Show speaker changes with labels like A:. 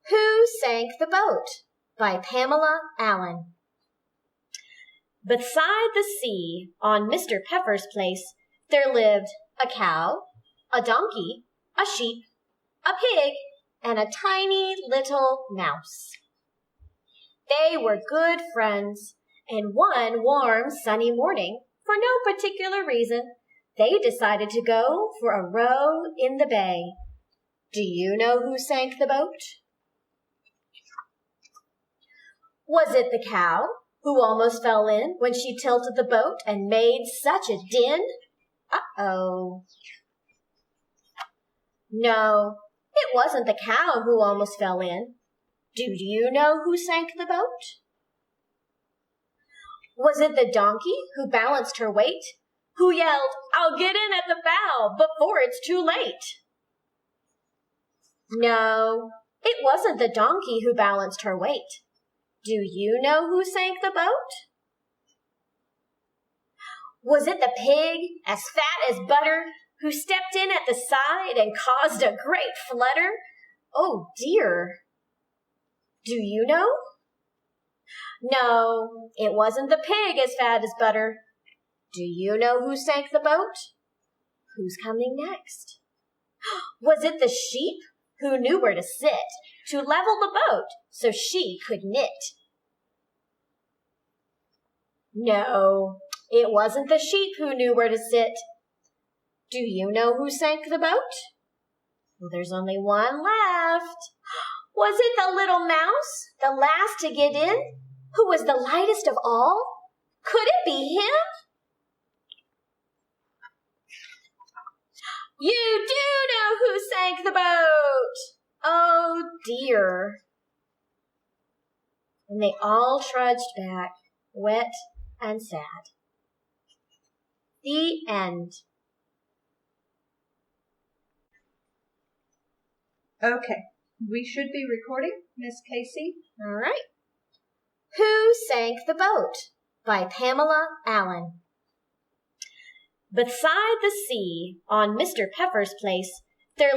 A: Who Sank the Boat? By Pamela Allen. Beside the sea, on Mr. Pepper's place, there lived a cow, a donkey, a sheep, a pig, and a tiny little mouse. They were good friends, and one warm sunny morning, for no particular reason, they decided to go for a row in the bay. Do you know who sank the boat? Was it the cow, who almost fell in when she tilted the boat and made such a din? Uh-oh. No, it wasn't the cow who almost fell in. Do you know who sank the boat? Was it the donkey who balanced her weight, who yelled, "I'll get in at the bow before it's too late"? No, it wasn't the donkey who balanced her weight. Do you know who sank the boat? Was it the pig, as fat as butter, who stepped in at the side and caused a great flutter? Oh dear! Do you know? No, it wasn't the pig as fat as butter. Do you know who sank the boat? Who's coming next? Was it the sheep who knew where to sit to level the boat so she could knit? No, it wasn't the sheep who knew where to sit. Do you know who sank the boat? Well, there's only one left. Was it the little mouse, the last to get in, who was the lightest of all? Could it be him? You do know who sank the boat! Oh dear. And they all trudged back, wet and sad. The end.
B: Okay, we should be recording, Miss Casey.
A: All right. Who Sank the Boat? By Pamela Allen. Beside the sea, on Mr. Pepper's place,